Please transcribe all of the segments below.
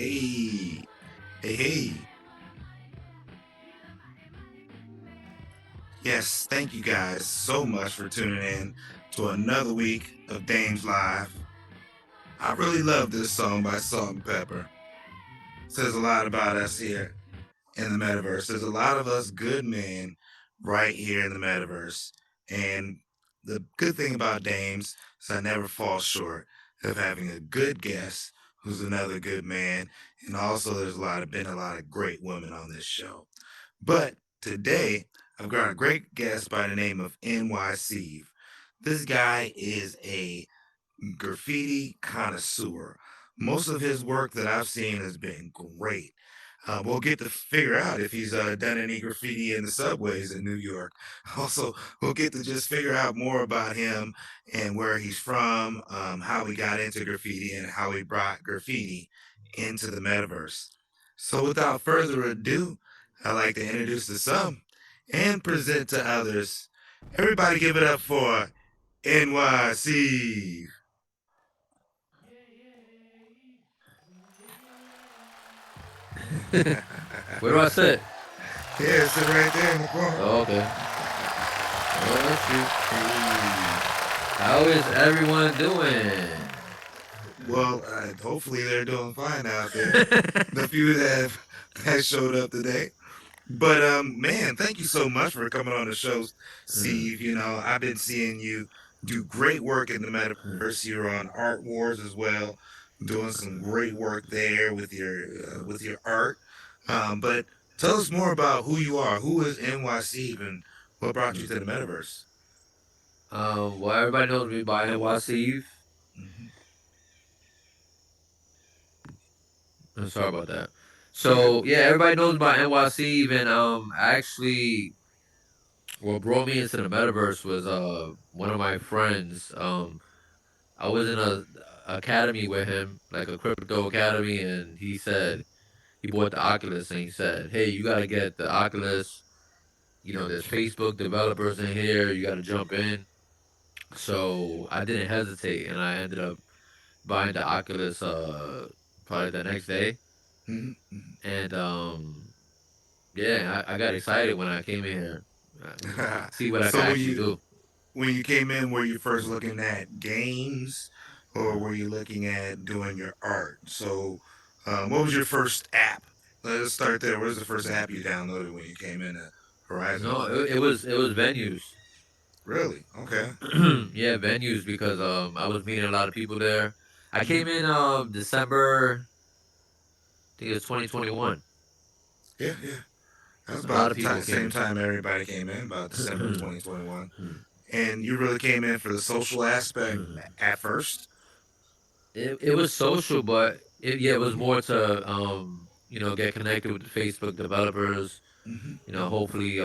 Hey, hey. Yes, thank you guys so much for tuning in to another week of Dames Live. I really love this song by Salt and Pepper. Says a lot about us here in the metaverse. There's a lot of us good men right here in the metaverse. And the good thing about Dames is I never fall short of having a good guest who's another good man. And also there's been a lot of great women on this show. But today, I've got a great guest by the name of NYC. This guy is a graffiti connoisseur. Most of his work that I've seen has been great. We'll get to figure out if he's done any graffiti in the subways in New York. Also, we'll get to just figure out more about him and where he's from, how he got into graffiti, and how he brought graffiti into the metaverse. So, without further ado, I'd like to introduce to some and present to others. Everybody, give it up for NYC. Where do I sit? Yeah, sit right there in the corner. Oh, okay. Oh, How is everyone doing? Well, hopefully they're doing fine out there. The few that showed up today. But man, thank you so much for coming on the show, Steve. You know, I've been seeing you do great work in the metaverse. You're on Art Wars as well, doing some great work there with your art. But tell us more about who you are. Who is NYC and what brought you to the metaverse? Well, everybody knows me by NYC. Hmm. I'm sorry about that. Go ahead. So yeah, everybody knows about NYC. And actually, what brought me into the metaverse was one of my friends. I was in a academy with him, like a crypto academy, and he said he bought the Oculus, and he said, "Hey, you gotta get the Oculus. You know, there's Facebook developers in here. You gotta jump in." So I didn't hesitate, and I ended up buying the Oculus probably the next day. Hmm. And yeah, I got excited when I came in here. See what I could So actually do. when you came in, were you first looking at games, or were you looking at doing your art? So, what was your first app? Let's start there. What was the first app you downloaded when you came into Horizon No, Worlds? it was venues. Really? Okay. Yeah, venues because I was meeting a lot of people there. I Hmm. came in December, I think it was 2021. Yeah, yeah. That was A about lot the of people came same in. time everybody came in, about December 2021. And you really came in for the social aspect at first. It was social, but yeah, it was more to get connected with the Facebook developers. Hmm. Hopefully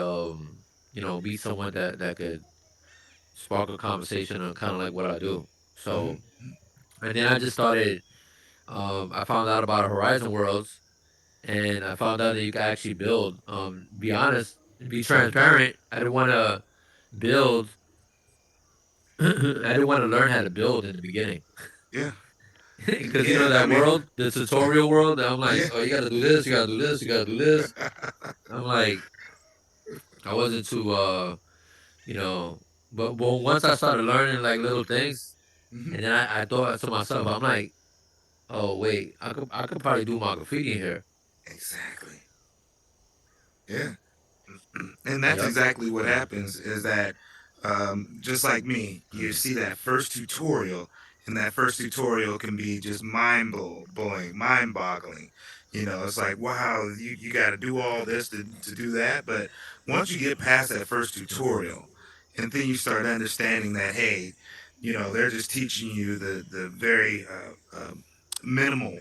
meet someone that could spark a conversation on kind of like what I do. So Hmm. and then I just started. I found out about Horizon Worlds, and I found out that you can actually build. Be honest, be transparent. I didn't want to build. I didn't want to learn how to build in the beginning. Yeah. Because Yeah. I that mean, world, the tutorial world, I'm like, yeah. oh, you gotta do this, you gotta do this, you gotta do this. I'm like, I wasn't too, you know, but once I started learning like little things, Hmm. and then I thought to myself, I'm like, oh wait, I could probably do my graffiti in here. Exactly. Yeah. And that's Yep. exactly what happens is that just like me, you see that first tutorial, and that first tutorial can be just blowing, mind boggling. You know, it's like, wow, you got to do all this to do that. But once you get past that first tutorial, and then you start understanding that, hey, you know, they're just teaching you the very minimal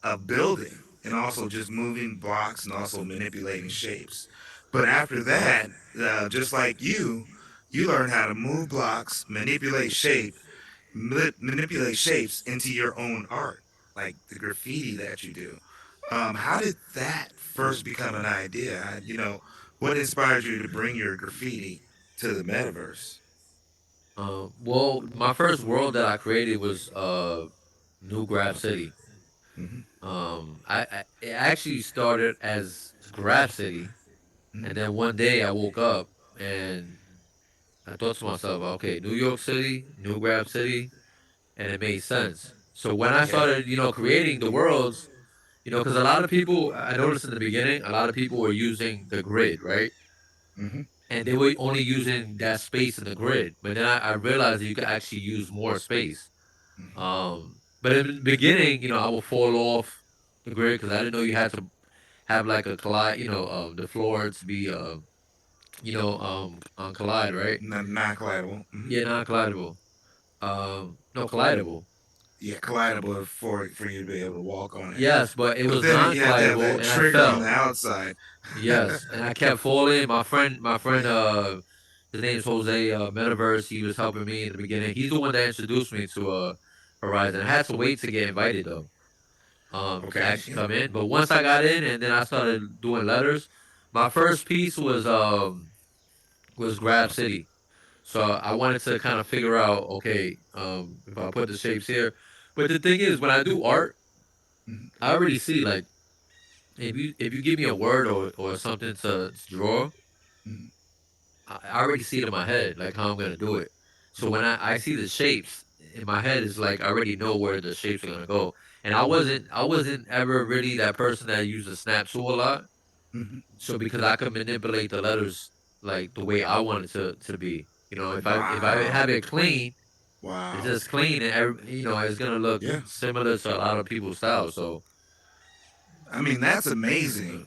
of building, and also just moving blocks and also manipulating shapes. But after that, just like you learn how to move blocks, manipulate shapes into your own art, like the graffiti that you do. How did that first become an idea? You know, what inspired you to bring your graffiti to the metaverse? Well, my first world that I created was New Graph City. Hmm. I it actually started as Graph City, and then one day I woke up and I thought to myself, okay, New York City, New Graph City, and it made sense. So when I Okay. started, creating the worlds, because a lot of people, I noticed in the beginning, a lot of people were using the grid, right? Mm-hmm. And they were only using that space in the grid. But then I realized that you could actually use more space. But in the beginning, I would fall off the grid because I didn't know you had to have like a collide, the floor to be, on collide, right? Non collidable. Mm-hmm. Yeah, non collidable. No, collidable. Yeah, collidable for you to be able to walk on it. Yes, but it But was then non you have to have collidable, that and I trigger on the fell. outside. Yes, and I kept falling. My friend, his name's Jose. Metaverse. He was helping me in the beginning. He's the one that introduced me to Horizon. I had to wait to get invited though, to Okay. actually Yeah. come in. But once I got in, and then I started doing letters. My first piece was Grab City. So I wanted to kind of figure out, okay, if I put the shapes here. But the thing is, when I do art, Mhm, I already see like if you give me a word or something to draw, mhm, I already see it in my head, like how I'm gonna do it. So when I see the shapes in my head, it's like I already know where the shapes are gonna go. And I wasn't ever really that person that used the snap tool a lot. mhm. So because I could manipulate the letters like the way I want it to be. If I Wow. have it clean, it's Wow. just clean, and it's gonna look Yeah. similar to a lot of people's styles. So I mean, that's amazing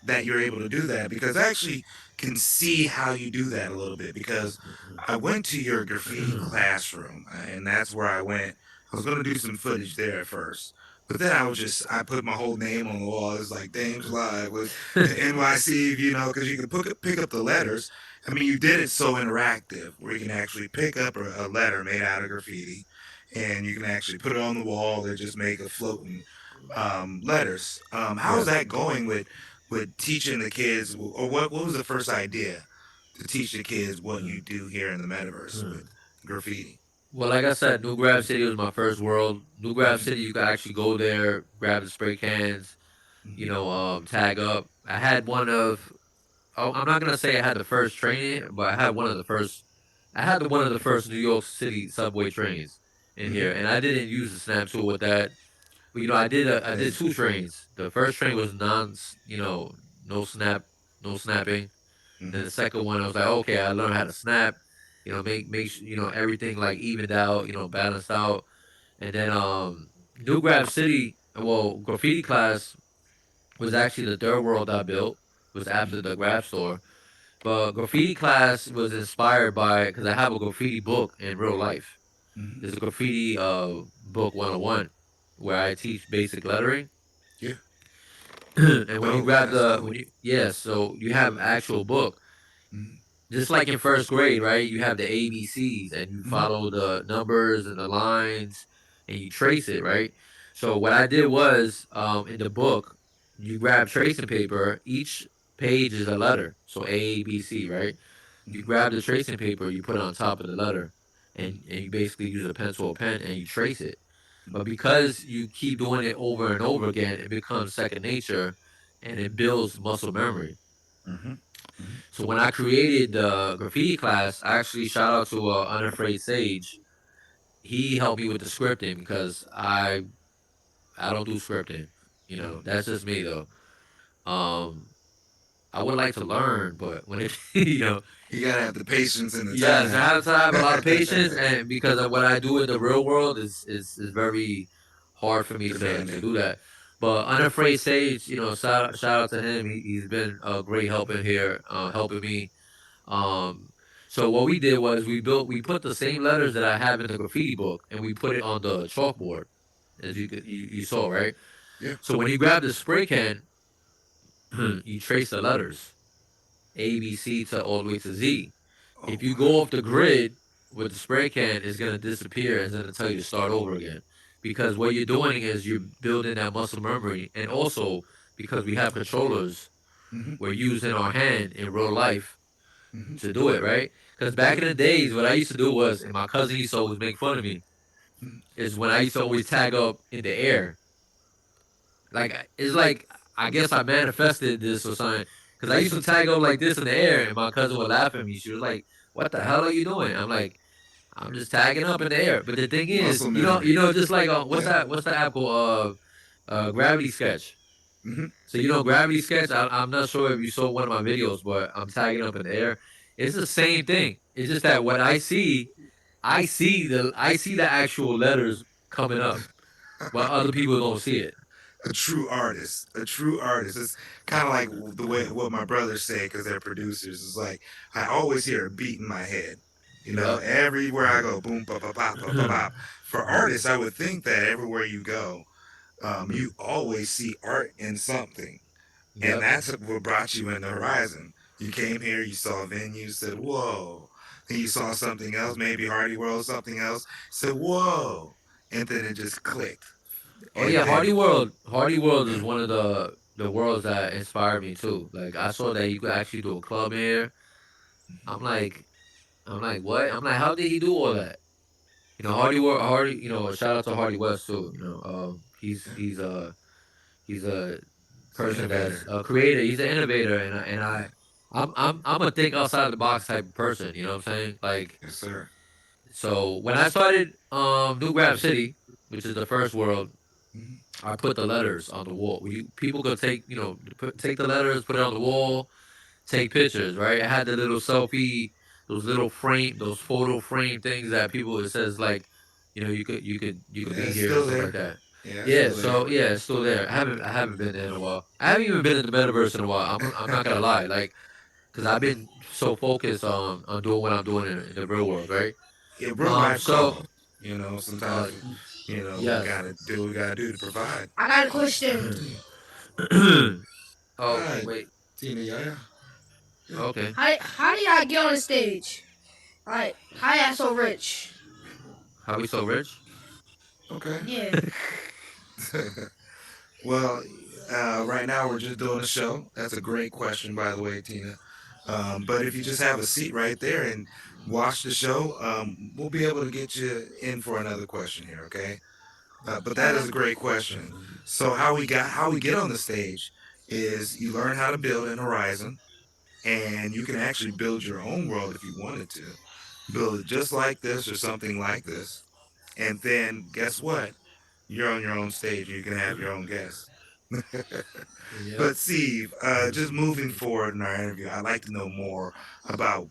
that you're able to do that because I actually can see how you do that a little bit because I went to your graffiti classroom and that's where I went. I was going to do some footage there at first, but then I put my whole name on the wall. It's like Dames Live with NYC, because you can pick up the letters. I mean, you did it so interactive where you can actually pick up a letter made out of graffiti and you can actually put it on the wall or just make a floating letters. How's yeah. that going with teaching the kids, or what was the first idea to teach the kids what you do here in the metaverse with graffiti? Well, like I said, New Grab City was my first world. New Grab City, you could actually go there, grab the spray cans, tag up. I had one of. Oh, I'm not gonna say I had the first training, but I had one of the first. I had one of the first New York City subway trains in here, and I didn't use the snap tool with that. But I did two trains. The first train was no snap, no snapping. Then Hmm. the second one, I was like, okay, I learned how to snap. Make sure everything like evened out, balanced out. And then New Grab City, well, graffiti class was actually the third world I built. Was after the grab store, but graffiti class was inspired by because I have a graffiti book in real life. Hmm. There's a graffiti book 101 where I teach basic lettering. Yeah. And when you Dope. grab That's the dope. when you yeah, so you have actual book. Hmm. Just like in first grade, right? You have the ABCs and you Hmm. follow the numbers and the lines and you trace it, right? So what I did was in the book, you grab tracing paper, each page is a letter. So A, B, C, right? You Hmm. grab the tracing paper, you put it on top of the letter, and you basically use a pencil or pen and you trace it. But because you keep doing it over and over again, it becomes second nature and it builds muscle memory. Hmm. Hmm. So when I created the graffiti class, I actually shout out to Unafraid Sage. He helped me with the scripting because I don't do scripting. That's just me though. Um, I would like to learn, but when it You gotta have the patience and the yes, I time. have to have a lot of patience, and because of what I do in the real world is very hard for me to Demanding. do that. But Unafraid Sage, shout out to him. He's been a great help in here, helping me. Um, so what we did was we put the same letters that I have in the graffiti book, and we put it on the chalkboard, as you saw, right? Yeah. So when you grab the spray can, you trace the letters A, B, C to all the way to Z. Oh If you go wow. off the grid with the spray can, it's gonna disappear and it's gonna tell you to start over again. Because what you're doing is you're building that muscle memory, and also because we have controllers, Hmm. we're using our hand in real life Hmm. to do it, right? Because back in Yeah. the days, what I used to do was, and my cousin used to always make fun of me, Mhm. is when I used to always tag up in the air. like it's like I guess I manifested this or something. Cause I used to tag up like this in the air, and my cousin would laugh at me. She was like, "What the hell are you doing?" I'm like, "I'm just tagging up in the air." But the thing is, Muscle memory. just like what's Yeah. that? What's the app called? Gravity Sketch. Hmm. So Gravity Sketch. I'm not sure if you saw one of my videos, but I'm tagging up in the air. It's the same thing. It's just that what I see the actual letters coming up, but other people don't see it. A true artist, a true artist. It's kind of like the way what my brothers say because they're producers. It's like I always hear a beat in my head. You know, Yep. everywhere I go, boom, pop, pop, pop, pop, pop, pop. For artists, I would think that everywhere you go, you always see art in something, and Yep. that's what brought you in the horizon. You came here, you saw a venue, said, "Whoa!" Then you saw something else, maybe Hardy World, something else, said, "Whoa!" And then it just clicked, Oh and yeah, then Hardy World is yeah. one of the worlds that inspired me too. Like I saw that you could actually do a club here. I'm like, what? I'm like, how did he do all that? Hardy. Shout out to Hardy West too. He's a person that's Innovator. a creator. He's an innovator, Yeah. I'm a think outside the box type of person. You know what I'm saying? Like, Yes, sir. so when I started New Grab City, which is the first world, Mhm. I put the letters on the wall. People could take take the letters, put it on the wall, take pictures. Right? I had the little selfie, those photo frame things that people it says like, you could Yeah, be it's here and still stuff like there. that. Yeah, it's Yeah. still there. So yeah, it's still there. I haven't been there in a while. I haven't even been in the metaverse in a while. I'm not gonna lie. Like, cause I've been so focused on doing what I'm doing in the real world. Right? Yeah, real life So calls. You know, uh, sometimes, we yes. gotta do what we gotta do to provide. I got a question. Yeah. Oh Hi, wait. Tina. Yeah, yeah, yeah. Okay. How did I get on the stage? Like how y'all so rich? How we so rich? Okay. Yeah. Well, right now we're just doing a show. That's a great question, by the way, Tina. But if you just have a seat right there and watch the show, we'll be able to get you in for another question here. Okay. But that is a great question. So how we get on the stage is you learn how to build in Horizon, and you can actually build your own world if you wanted to. Build it just like this or something like this, and then guess what? You're on your own stage. You can have your own guests. Yep. But Steve, just moving forward in our interview, I'd like to know more about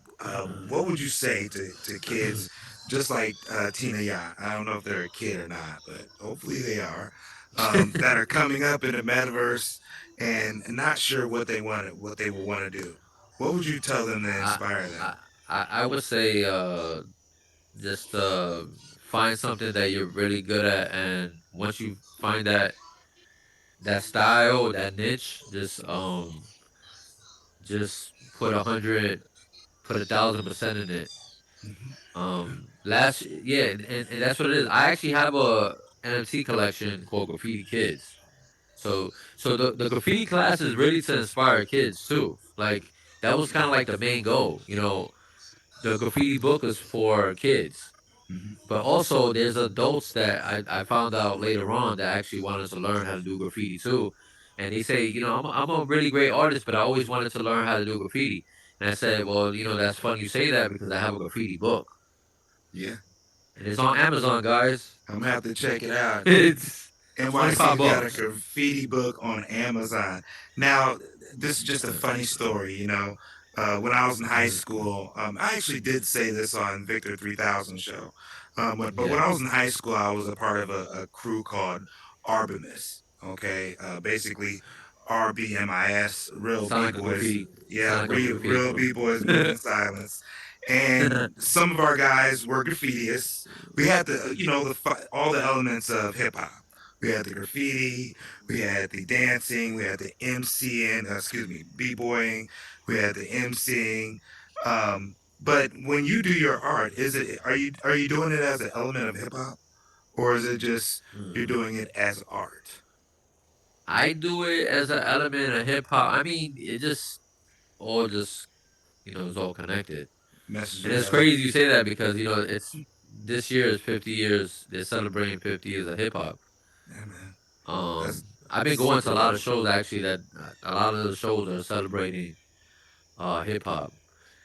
what would you say to kids just like Tina Yacht. I don't know if they're a kid or not, but hopefully they are. That are coming up in the metaverse and not sure what they will want to do. What would you tell them to I inspire I them? I would say just find something that you're really good at, and once you find that style, that niche, just put 1,000% in it. And that's what it is. I actually have a NFT collection called Graffiti Kids. So the graffiti class is really to inspire kids too. Like that was kind of like the main goal. The graffiti book is for kids, Mhm. but also there's adults that I found out later on that actually wanted to learn how to do graffiti too. And they say, I'm a really great artist, but I always wanted to learn how to do graffiti. And I said, well, that's funny you say that because I have a graffiti book. Yeah, And it's on Amazon, guys. I'm gonna have to check it out. It's 25 NYC's got a bucks. graffiti book on Amazon. Now, this is just a funny story, when I was in high school, I actually did say this on Victor 3000 show. But when Yeah. I was in high school, I was a part of a crew called Arbimus. Okay, basically RBMIS, real Sound B like a boys. graffiti. Yeah, Sound like a graffiti real crew. B boys move in silence. And some of our guys were graffitiists. We had all the elements of hip hop. We had the graffiti, we had the dancing, we had the MCing, b-boying, we had the MCing. But when you do your art, are you doing it as an element of hip hop, or is it just you're Mm. doing it as art? I do it as an element of hip hop. I mean, it just all just it's all connected. And Messaging it's doesn't. crazy you say that because it's this year is 50 years. They're celebrating 50 years of hip hop. Yeah, man. That's Um, I've been going to a lot of shows actually that a lot of the shows are celebrating hip hop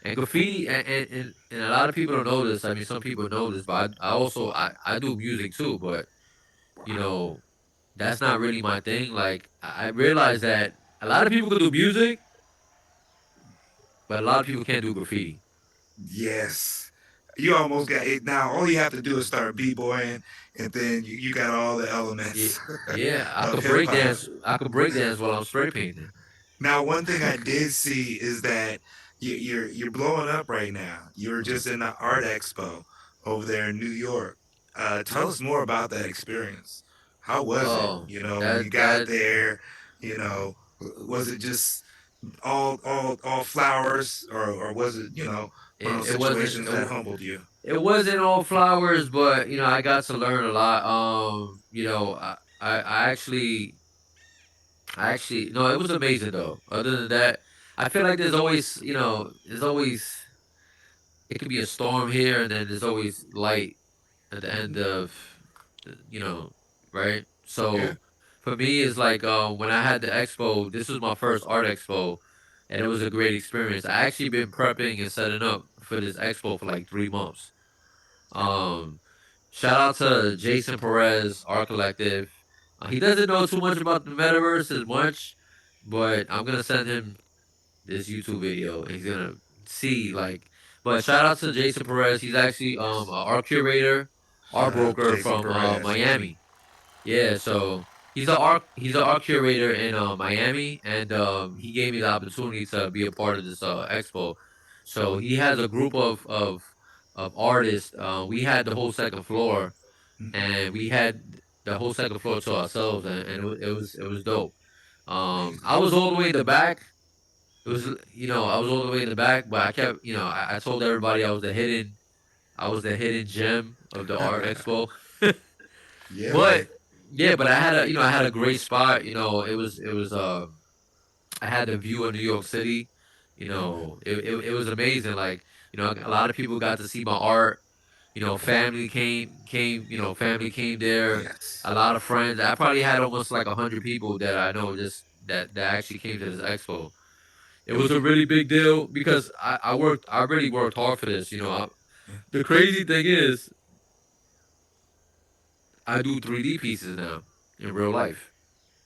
and graffiti and a lot of people don't know this. I mean, some people know this, but I also I do music too, but you know that's not really my thing. Like I realize that a lot of people can do music, but a lot of people can't do graffiti. Yes. You almost got it now. All you have to do is start b-boying, and then you got all the Yeah, elements yeah, I of could hip break hop. dance. I could break dance while I'm spray painting. Now, one thing I did see is that you're blowing up right now. You were Mhm. just in the art expo over there in New York. Tell us more about that experience. How was it? Oh, When you that got that there, was it just all flowers, or was it one of those it wasn't situations that humbled you? it wasn't all flowers, but I got to learn a lot. I actually no, it was amazing though. Other than that, I feel like there's always it could be a storm here, and then there's always light at the Hmm. end of, right? Yeah. So for me, it's like when I had the expo. This was my first art expo, and it was a great experience. I actually been prepping and setting up for this expo for like 3 months. Um, Shout out to Jason Perez, Art Collective. He doesn't know too much about the metaverse as much, but I'm gonna send him this YouTube video, and he's gonna see like. But shout out to Jason Perez. He's actually a art curator, art Shout out broker Jason from Perez. Miami. Yeah, so he's an art curator in Miami, and he gave me the opportunity to be a part of this expo. So he has a group of artists. We had the whole second floor, Mhm. and we had the whole second floor to ourselves, and it was dope. Amazing. I was all the way in the back. It was I was all the way in the back, but I kept I told everybody I was the hidden gem of the art expo. Yeah, But man. yeah, but I had a I had a great spot. It was I had the view of New York City. Yeah, man. It was amazing. Like a lot of people got to see my art. Family came there. Yes. A lot of friends. I probably had almost like 100 people that I know just that actually came to this expo. It was a really big deal because I really worked hard for this. Yeah. The crazy thing is I do 3D pieces now in real life.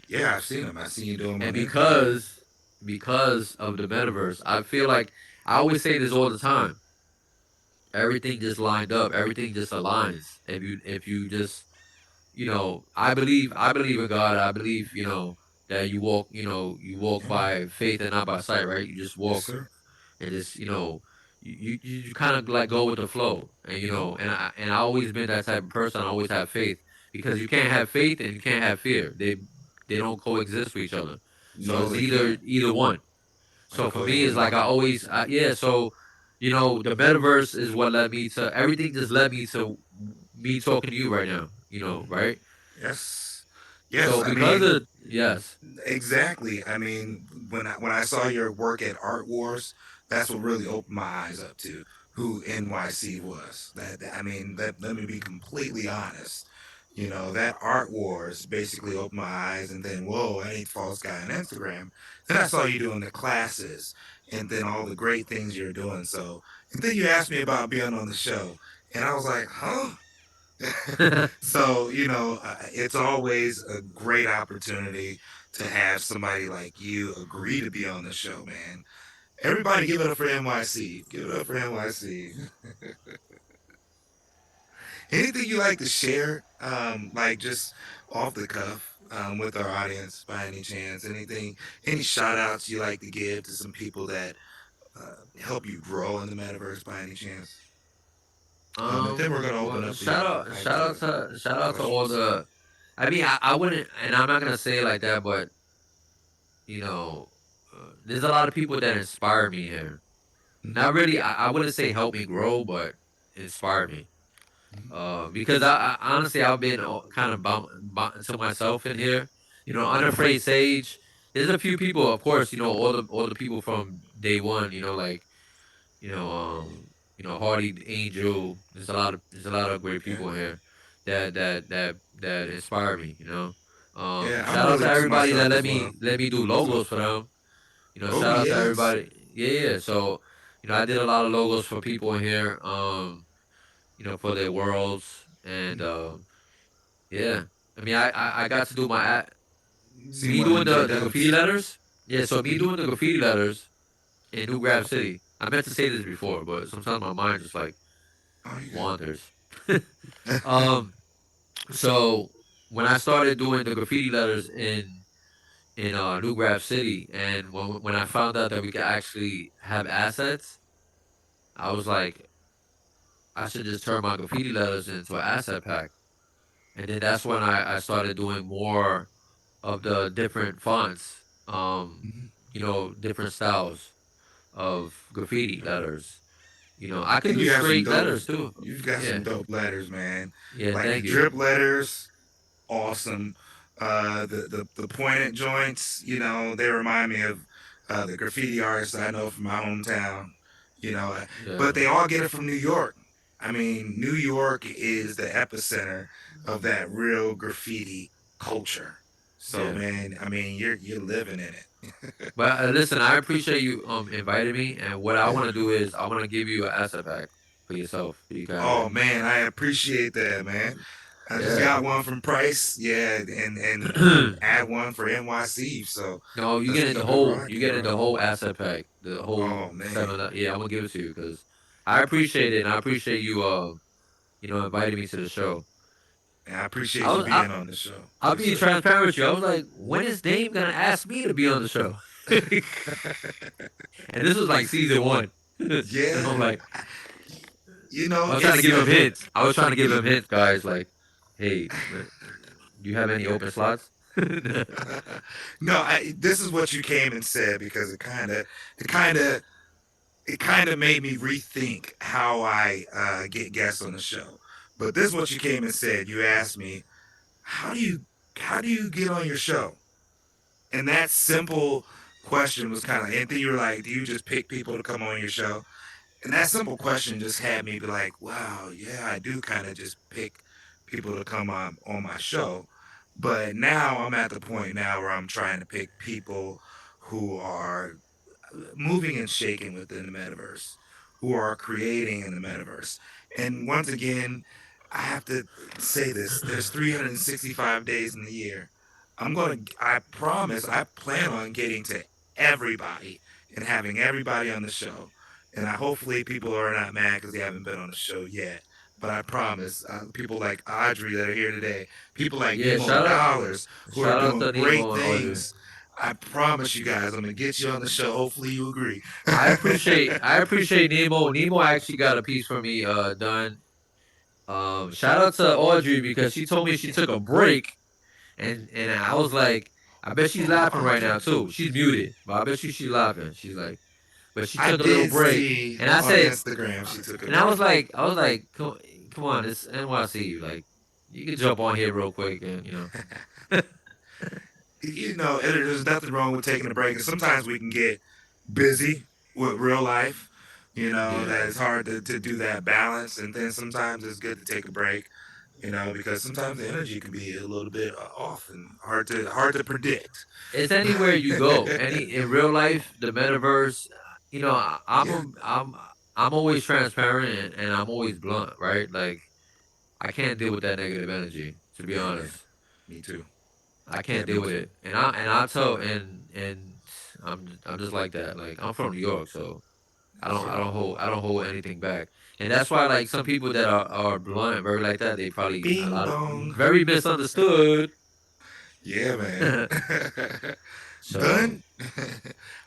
Yeah, I've seen them. I've seen you do them And on Instagram. because of the metaverse, I feel like I always say this all the time. Everything just lined up. Everything just aligns. If you just I believe in God. I believe that you walk Yeah, man. by faith and not by sight, right? You just Yes, walk sir. and just you kind of like go with the flow, and I always been that type of person. I always have faith because you can't have faith and you can't have fear. They don't coexist with each other. So No, it's they can't. either one. I So for completely me, it's agree like with you. yeah. So the metaverse is what led me to everything. Just led me to me talking to you right now. Right? Yes. Yes, So I because mean, of yes. exactly. I mean, when I saw your work at Art Wars, that's what really opened my eyes up to who NYC was. I mean, let me be completely honest. That Art Wars basically opened my eyes, and then whoa, I ain't false guy on Instagram. Then I saw you doing the classes, and then all the great things you're doing. So, and then you asked me about being on the show, and I was like, huh? So, it's always a great opportunity to have somebody like you agree to be on the show, man. Everybody give it up for NYC. Give it up for NYC. Anything you like to share, like just off the cuff, with our audience by any chance? Any shout outs you like to give to some people that help you grow in the metaverse by any chance? And then we're going to open Well, up the mic to shout out to all questions. the. I mean, I wouldn't, and I'm not gonna say it like that, but you know, there's a lot of people that inspire me here. Mhm. Not really. I wouldn't say help me grow, but inspire me. Mhm. Because I honestly I've been kind of to myself in here. Unafraid Sage. There's a few people, of course. All the people from day one. You know, um, Hardy Angel. There's a lot of great people in here that inspire me. Yeah, I'm Shout out to really into my everybody that stuff as well. let me do As well. logos for them. You know, Oh shout out to yes. everybody. Yeah, yeah. So, I did a lot of logos for people in here. For their worlds and yeah. I mean, I got to do Seen me one of doing them J the graffiti Dubs. letters. Yeah, so me doing the graffiti letters in New Graph City. I meant to say this before, but sometimes my mind just like Oh, you wanders. good? um, so when I started doing the graffiti letters in New Graph City, and when I found out that we could actually have assets, I was like, I should just turn my graffiti letters into an asset pack. And then that's when I started doing more of the different fonts, Mhm. different styles of graffiti letters. I could And do you have some straight dope. letters too. You've got some Yeah, dope letters, man. yeah. Like the Thank you. drip letters, awesome. The pointed joints, they remind me of the graffiti artists I know from my hometown. You know, uh, but Yeah, they all get it from New York. I mean, New York is the epicenter of that real graffiti culture. So, yeah. man, I mean, you're living in it. But listen, I appreciate you inviting me, and what I want to do is I want to give you an asset pack for yourself. So you can have Oh it. man, I appreciate that, man. I just Yeah. got one from Price, yeah, and add one for NYC. So No, you let's get in the keep it whole. You rocking, get in bro. the whole asset pack. The whole Oh man, 7. Yeah, I'm gonna give it to you because I appreciate it, and I appreciate you. Inviting me to the show. and I appreciate I you was. I, being on the show. I'll Yes, be sir. transparent with you. I was like, when is Dame gonna ask me to be on the show? And this was like season one. And I'm Yeah, like, I was trying to it's give him hints. I was trying to give him hints, guys. Like, hey, man, do you have any open slots? no. This is what you came and said because it kind of it kind of made me rethink how I get guests on the show. But this is what you came and said. You asked me, how do you how do you get on your show? And that simple question was kind of, and then you were like, do you just pick people to come on your show? And that simple question just had me be like, wow, yeah, I do kind of just pick people to come on my show. But now I'm at the point now where I'm trying to pick people who are moving and shaking within the metaverse, who are creating in the metaverse. And once again, I have to say this, there's 365 days in the year. I promise, I plan on getting to everybody and having everybody on the show. And hopefully people are not mad because they haven't been on the show yet. But I promise, people like Audrey that are here today, people like Yeah, Nemo Dollars who are shout out doing to great Nemo and Audrey. things. I promise you guys, I'm gonna get you on the show. Hopefully you agree. I appreciate Nemo. Nemo actually got a piece for me done. Shout out to Audrey because she told me she took a break, and I was like, I bet she's Oh, laughing right now Audrey. too. She's muted, but I bet she's laughing. She's like, but she I took a little did break, see and I on said, Instagram she took a and break. I was like, come on, it's NYC, like you can jump on here real quick, and There's nothing wrong with taking a break. And sometimes we can get busy with real life. That yeah. it's hard to do that balance. And then sometimes it's good to take a break. Because sometimes the energy can be a little bit off and hard to predict. It's anywhere you go. Any in real life, the metaverse. Yeah, I'm always transparent and I'm always blunt, right? Like I can't deal with that negative energy. To be yeah, man. honest, Me too. I Yeah, can't me deal with too. it. I tell and I'm just like that. Like I'm from New York, so Yes, sir. I don't hold anything back. And that's why like some people that are blunt, very like that, they probably a Bing lot of bong. very misunderstood. Yeah, man. So Done.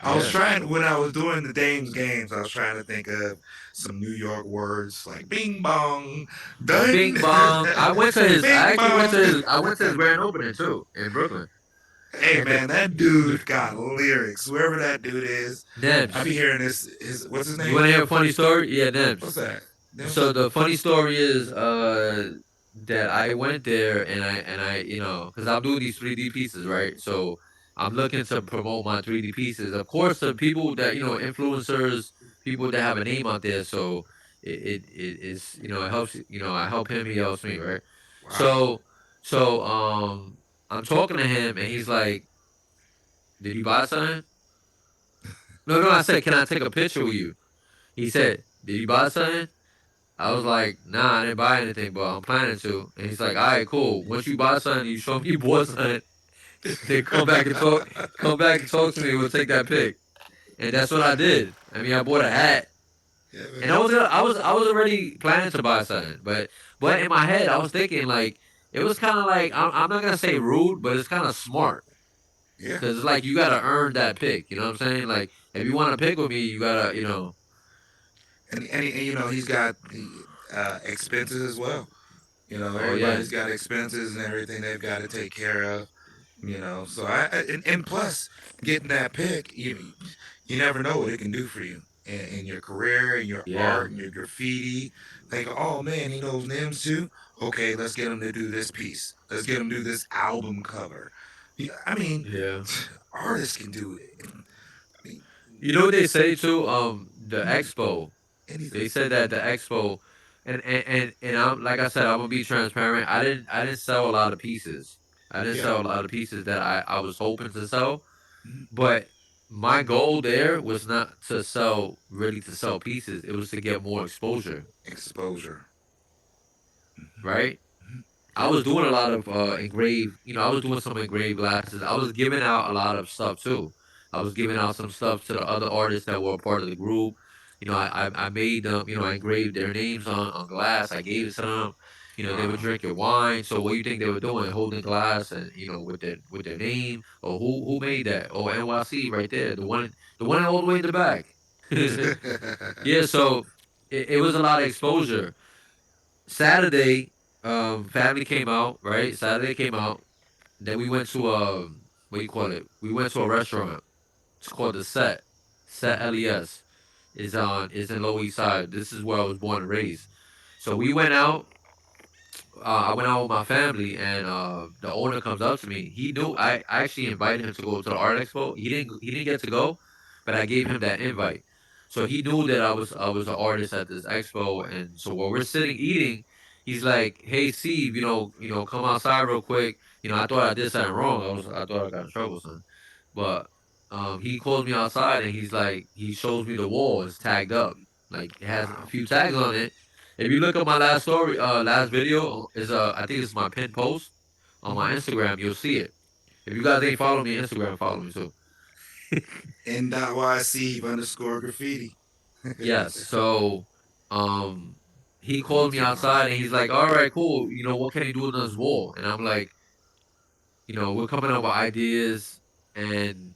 I was yeah. trying when I was doing the Dames games. I was trying to think of some New York words like "bing bong," Oh, done, Bing Bong. "bing bong." I went to his grand opening too in Brooklyn. Hey And the man, that dude got lyrics. Whoever that dude is, I be Nebs. hearing this. His what's his You name? want to hear a funny story? Yeah, What's Nebs. that? So Nims? the funny story is that I went there and I because I'm doing these 3D pieces, right? So I'm looking to promote my 3D pieces. Of course, the people that influencers, people that have a name out there. So it is it helps. I help him, he helps me, right? Wow. So so I'm talking to him, and he's like, "Did you buy something?" No, no. I said, "Can I take a picture with you?" He said, "Did you buy something?" I was like, "Nah, I didn't buy anything, but I'm planning to." And he's like, "All right, cool. Once you buy something, you show me you bought something. Then come back and talk to me. We'll take that pic." And that's what I did. I mean, I bought a hat, Yeah, and man. I was already planning to buy something, but in my head, I was thinking like it was kind of like I'm not gonna say rude, but it's kind of smart Yeah. because it's like you gotta earn that pick. You know what I'm saying? Like if you want to pick with me, you gotta, you know. And you know he's got the expenses as well. You know, Oh yeah, everybody's got expenses and everything they've got to take care of. You know, so and plus getting that pick, you never know what it can do for you in your career, in your yeah, art, in your graffiti. Think, oh man, he knows names too. Okay, let's get him to do this piece. Let's get him to do this album cover. Yeah, I mean, yeah. artists can do it. I mean, You know what they say too? The expo. They anything. said that the expo, and I'm like I said, I'm gonna be transparent. I didn't sell a lot of pieces. I didn't Yeah. sell a lot of pieces that I was hoping to sell. Mhm. But my goal there was not to sell really to sell pieces. It was to get more exposure, Exposure. Mhm. right? Mhm. I Yeah. was doing a lot of engraved, I was doing some engraved glasses. I was giving out a lot of stuff too. I was giving out some stuff to the other artists that were a part of the group. I made them, I engraved their names on glass. I gave it to them. They were Wow. drinking wine. So what do you think they were doing? Holding glass and with their name. Or who made that? Oh, NYC right there. The one all the way in the back. Yeah, so it was a lot of exposure. Saturday, family came out, right? Saturday came out. Then we went to what do you call it? We went to a restaurant. It's called the Set. Set LES is in Lower East Side. This is where I was born and raised. So we went out. I went out with my family, and the owner comes up to me. He knew I actually invited him to go to the art expo. He didn't get to go, but I gave him that invite. So he knew that I was an artist at this expo, and so while we're sitting eating, he's like, "Hey, Steve, come outside real quick. I thought I did something wrong. I thought I got in trouble, son." But he calls me outside, and he's like, he shows me the wall is tagged up, like it has a Wow. few tags on it. If you look at my last story, last video is I think it's my pinned post on my Mhm. Instagram. You'll see it. If you guys ain't follow me on Instagram, follow me too. N.Y.C_graffiti. Yes. So, um, he called me outside and he's like, "All right, cool. What can you do on this wall?" And I'm like, we're coming up with ideas. And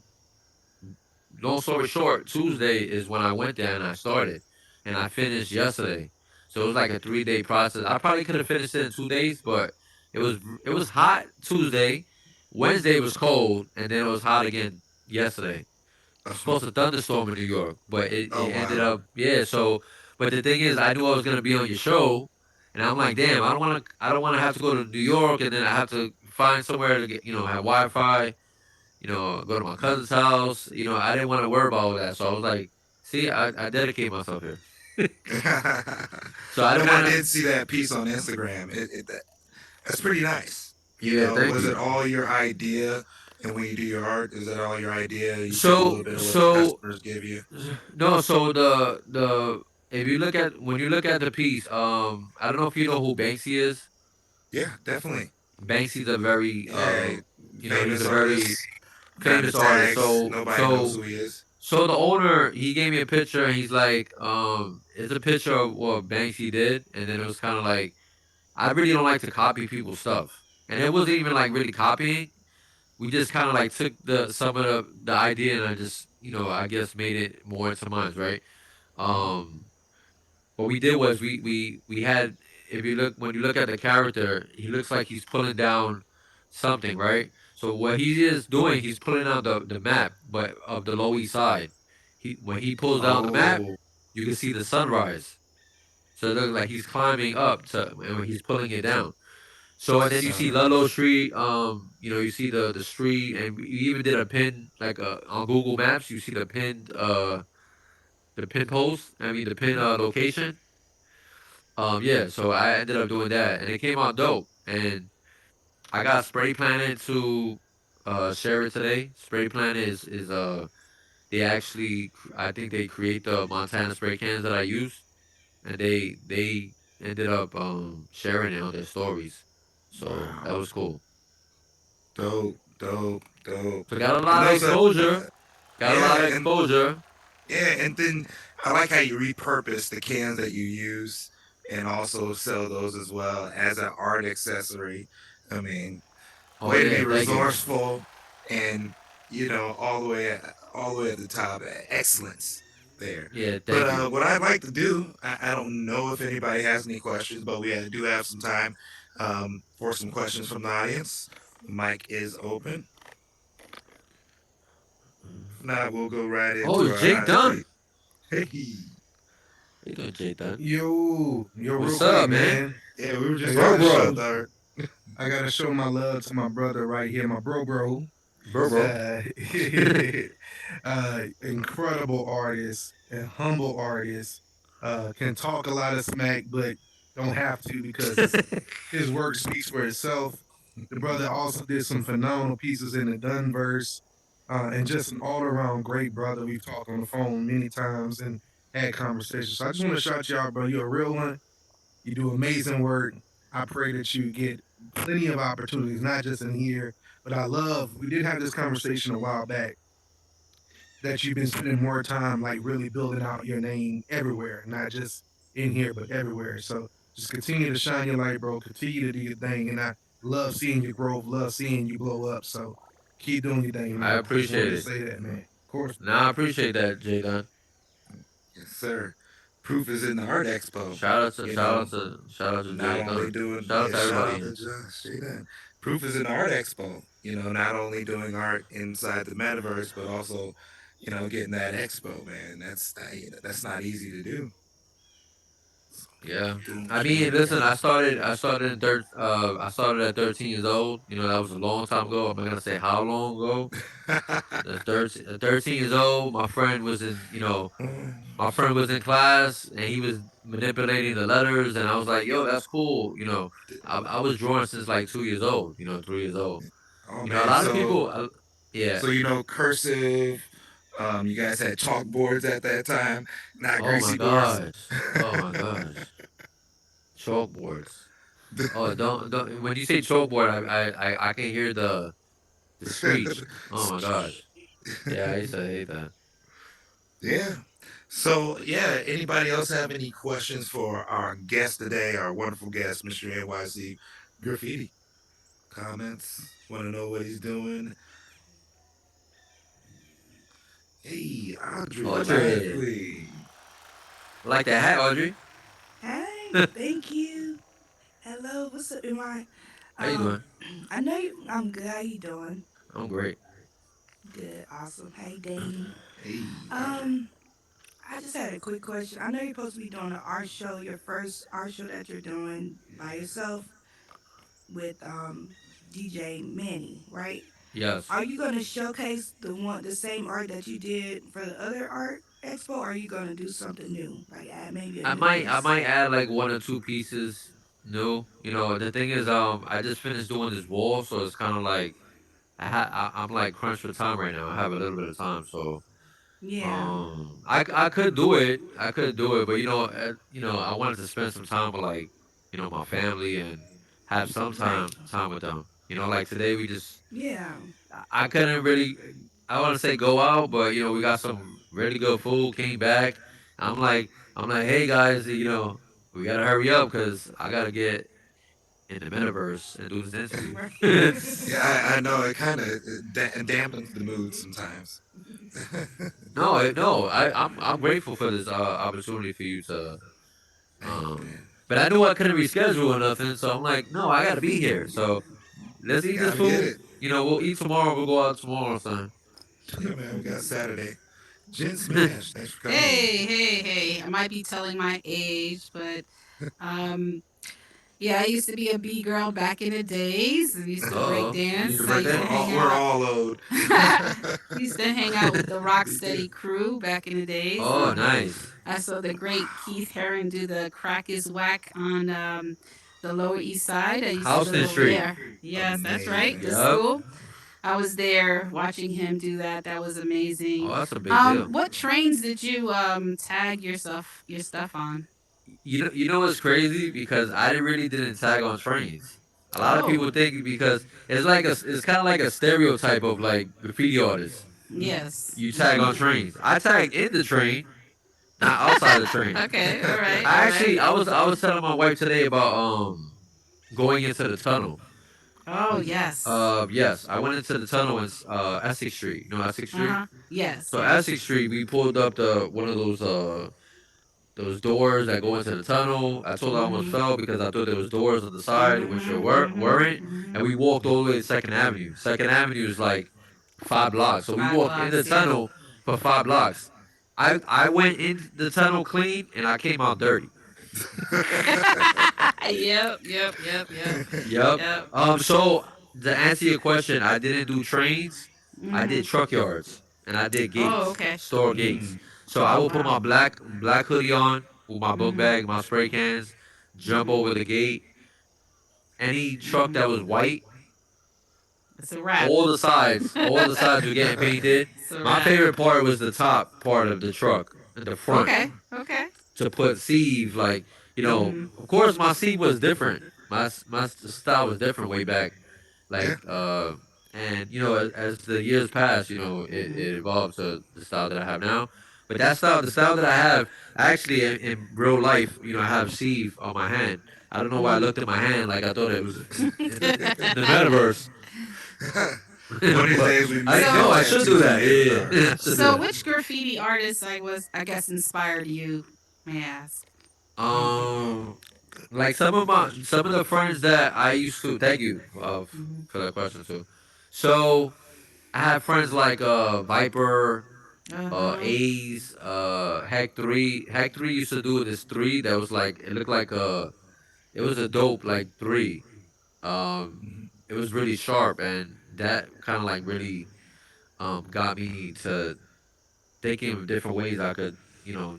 long story short, Tuesday is when I went there and I started, and I finished yesterday. So it was like a 3 day process. I probably could have finished it in 2 days, but it was hot Tuesday. Wednesday was cold, and then it was hot again yesterday. It was supposed to thunderstorm in New York, but Oh it ended wow. up, yeah. So, but the thing is, I knew I was gonna be on your show, and I'm like, damn, I don't want to have to go to New York, and then I have to find somewhere to get, have Wi-Fi, go to my cousin's house. I didn't want to worry about all that. So I was like, see, I dedicate myself here. So I And didn't I want did to. see that piece on Instagram. That's pretty nice. You Yeah, know, thank was you. it all your idea? And when you do your art, is that all your idea? You take a little So bit of what the so customers give you? no. So the if you look at when you look at the piece, I don't know if you know who Banksy is. Yeah, definitely. Banksy's a very Yeah, he's famous a very artist. Kind of famous artist. tags. So Nobody knows who so he is. so the owner, he gave me a picture and he's like, it's a picture of what Banksy did, and then it was kind of like, I really don't like to copy people's stuff. And it wasn't even like really copying. We just kind of like took the some of the idea and I just, I guess made it more into mine, right? Mhm. Um what we did was we had, if you look, when you look at the character, he looks like he's pulling down something, right? So what he is doing, he's pulling down the map, but of the Lower East Side. He When he pulls down the map, Oh, you can see the sunrise. So it looks like he's climbing up to, and he's pulling it down. So and then you see Ludlow sunrise. Street, you see the street, and we even did a pin like on Google Maps. You see the pin post. I mean the pin location. Yeah. So I ended up doing that, and it came out dope. And I got Spray Planet to share it today. Spray Planet is they actually I think they create the Montana spray cans that I use, and they ended up sharing it on their stories. So that Wow. was cool. Dope, dope, dope. So got a And lot of those are, exposure. Got a yeah, lot of and exposure. yeah, and then I like how you repurpose the cans that you use and also sell those as well as an art accessory. I mean, Oh way to be yeah, thank you. resourceful and all the way at the top. Excellence there. Yeah, But thank you. what I'd like to do, I don't know if anybody has any questions, but do have some time for some questions from the audience. The mic is open. If not, we'll go right Oh, into it's our Jake hot Dunn. take. Hey, How you doing, Jake Dunn? Yo, real What's quick, up, man? man. yeah, we were I just Bro, talking gotta about show, bro, the I gotta show my love to my brother right here, my bro. bro, bro. Uh, incredible artist and humble artist. Can talk a lot of smack, but don't have to because his work speaks for itself. The brother also did some phenomenal pieces in the Dunverse, and just an all around great brother. We've talked on the phone many times and had conversations. So I just want to shout you out, bro. You're a real one. You do amazing work. I pray that you get plenty of opportunities, not just in here, but we did have this conversation a while back that you've been spending more time like really building out your name everywhere, not just in here, but everywhere. So just continue to shine your light, bro. Continue to do your thing. And I love seeing your growth, love seeing you blow up. So keep doing your thing, I man. Just wanted appreciate to it. say that, man. Of course. Nah, I appreciate that, Jake Dunn. yes, sir. Proof is in the art expo. You know, Shout out to not Jake only Dunn. doing Shout out to shout everybody out to here. Josh Jaden. Proof is in the art expo. You know, not only doing art inside the metaverse, but also, getting that expo, man. That's not easy to do. So Yeah. keep doing I what you're mean, doing, listen, man. I started at 13 years old. You know, that was a long time ago. I'm not gonna say how long ago. That's 13, 13 years old. My friend was in class and he was manipulating the letters, and I was like, "Yo, that's cool." I was drawing since like 2 years old. 3 years old. Oh A man, lot of people, yeah. so cursive. You guys had chalkboards at that time, not Oh my greasy boards. gosh. Oh my gosh. Chalkboards. Oh, don't. When you say chalkboard, I can hear the screech. Oh my gosh. Yeah, I used to hate that. Yeah. So, yeah, anybody else have any questions for our guest today, our wonderful guest, Mr. NYC Graffiti? Comments? Want to know what he's doing? Hey, Audrey, Audrey, lively. I like that hat, Audrey. Hey, thank you. Hello, what's up, MI? How you doing? I know you. I'm good. How you doing? I'm great. Good, awesome. Hey, Dame. Hey, Audrey. Um, I just had a quick question. I know you're supposed to be doing an art show, your first art show that you're doing by yourself with DJ Manny, right? Yes. Are you gonna showcase the same art that you did for the other art expo? Or are you gonna do something new, like add maybe a new I piece? might add like one or two pieces new. The thing is, I just finished doing this wall, so it's kind of like I'm like crunched for time right now. I have a little bit of time, so Yeah, I could do it. I could do it, but I wanted to spend some time with like, my family and have some right. time with them. Like today we just Yeah. I couldn't really I want to say go out, but we got some really good food. Came back. I'm like, hey guys, we gotta hurry up because I gotta get in the metaverse and do this interview. Right. Yeah, I know it kind of dampens the mood sometimes. No, I'm grateful for this opportunity for you to Hey, man. but I knew I couldn't reschedule or nothing, so I'm like, no, I gotta be here. So let's eat this Gotta get food. it. We'll eat tomorrow. We'll go out tomorrow or something. Yeah, man, we got Saturday. Jen Smash, thanks for coming in. Hey. I might be telling my age, but um, yeah, I used to be a B girl back in the days. I used Uh to break oh, you used to dance. I break used to dance. hang We're out. all owed. Used to hang out with the Me too. Rocksteady crew back in the days. Oh, nice. I saw the great Keith Haring do the "Crack is Whack" on the Lower East Side. I used to live Houston over Street. there. Yes, that's right. The Amazing. Yep. school. I was there watching him do that. That was amazing. Oh, that's a big deal. What trains did you tag your stuff on? You know what's crazy? Because I really didn't tag on trains. A lot of Oh, people think because it's kind of like a stereotype of like graffiti artists. yes. You tag on Mhm. trains. I tagged in the train, not outside the train. Okay. All right. All I right. actually I was telling my wife today about going into the tunnel. Oh yes. Yes, I went into the tunnel in Essex Street. You know Essex Uh Street. huh. Yes. So Yes. Essex Street, we pulled up the one of those doors that go into the tunnel. I told her I almost Mhm. fell because I thought there was doors on the side, which there Mhm. Mhm. weren't. And Mhm. we walked all the way to Second Avenue. Second Avenue is like 5 blocks, so we Five walked in the blocks. Yeah. tunnel for 5 blocks. I went in the tunnel clean and I came out dirty. Yep. Yep. Yep. Yep. Yep. Yep. So to answer your question, I didn't do trains. I did Mhm. truck yards and I did Oh, gates, okay. store gates. Mm. So I Oh, will put wow. my black hoodie on with my book Mhm. bag, my spray cans, jump Mhm. over the gate. Any truck Mhm. that was white, It's a wrap. all the sides were getting painted. It's a My wrap. favorite part was the top part of the truck, at the front, Okay. Okay. to put sleeve. Like Mhm. of course, my sleeve was different. My style was different way back. Yeah. Like and as the years pass, Mhm. it evolved to the style that I have now. But the style that I have, actually in real life, I have sleeve on my hand. I don't know why I looked at my hand like I thought it was in the metaverse. One of these But days we I make didn't that know. so, I should do tattoo on that. the avatar. Yeah, I should do so that. which graffiti artist I guess inspired you? May I ask? Um, like some of the friends that I used to. Thank you Mhm. for that question too. So I have friends like Viper, Uh huh. A's, Hack 3. Hack 3 used to do this 3 that was like it looked like it was a dope like 3. Um, it was really sharp, and that kind of like really got me to thinking of different ways I could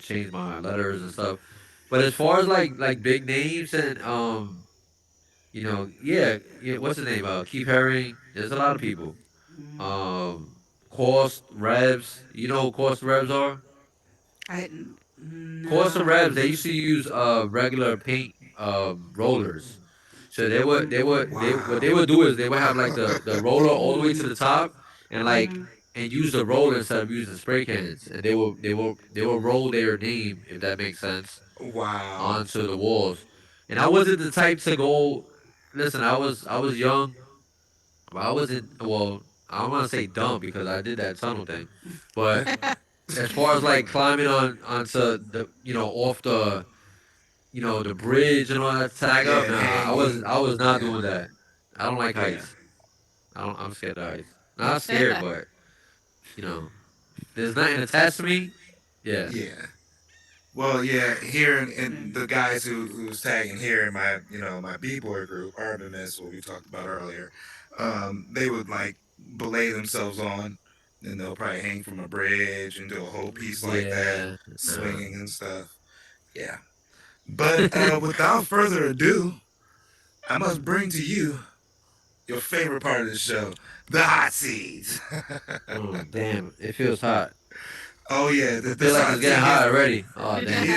change my letters and stuff. But as far as like big names and yeah, yeah, what's his name? Keith Haring. There's a lot of people. Mhm. Um, Cost Revs. You know who Cost Revs are? Cost No. Revs. They used to use regular paint rollers. So what they Wow. would do is they would have like the roller all the way to the top and like Mhm. and use the roller instead of using spray cans, and they will roll their name, if that makes sense, Wow. onto the walls. And I wasn't the type to go. Listen, I was young, but I wasn't. Well, I don't want to say dumb because I did that tunnel thing, but as far as like climbing onto the off the bridge and all that tag Yeah, up, and nah, I was not yeah, doing that. I don't like yeah, heights. I'm scared of heights. Not scared, but you know, there's nothing attached to me. Yeah. yeah. Well, yeah, here in the guys who was tagging here in my my b boy group, Urban Mist, what we talked about earlier, they would like belay themselves on, and they'll probably hang from a bridge and do a whole piece like that, Yeah. Nah. swinging and stuff. Yeah, but without further ado, I must bring to you your favorite part of the show, the hot seats. Damn, it feels hot. Oh yeah, I feel this like it's hot getting seat hot is, already. Oh damn.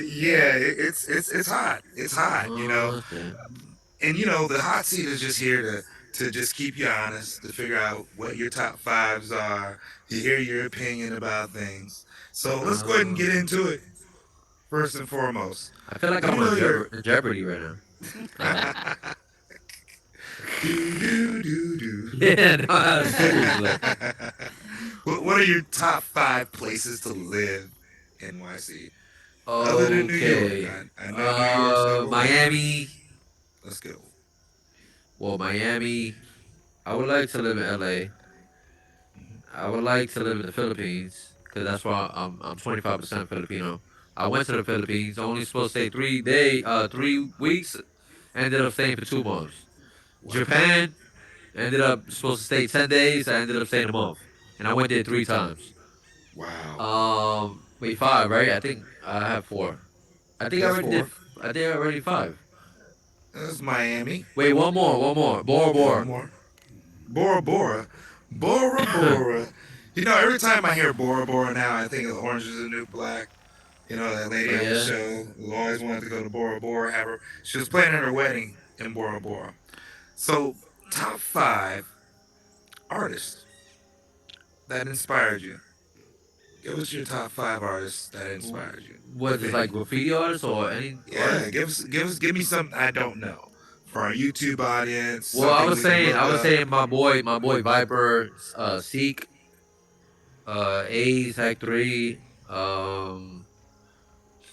yeah, it's hot. It's hot. Oh shit. And the hot seat is just here to just keep you honest, to figure out what your top fives are, to hear your opinion about things. So let's go ahead and get Um, into it. First and foremost, I feel like do I'm you on know your Jeopardy right now. Like, do do do do? yeah, no, seriously. What are your top five places to live in NYC other than New York? Okay. I know New York's number one. Miami. Let's go. Well, Miami. I would like to live in LA. I would like to live in the Philippines because that's why I'm 25% Filipino. I went to the Philippines. Only supposed to stay 3 weeks. Ended up staying for 2 months. Japan ended up supposed to stay 10 days. I ended up staying a month, and I went there 3 times. Wow. Wait, five, right? I think I have four. I think I That's already did. four. I think I already five. That's Miami. Wait, one more. Bora One Bora. more. Bora Bora. Bora Bora. You know, every time I hear Bora Bora now, I think of Orange is the New Black. You know, that Oh lady on the yeah. show who always wanted to go to Bora Bora. Have her. She was planning her wedding in Bora Bora. So, top five artists that inspired you. Give us your top five artists that inspired you, What if is any. like graffiti artists or any Yeah, artist? give me something I don't know for our YouTube audience. Well, Something we can I look was up. saying my boy Viper, Seek, A's, Hack Three, just a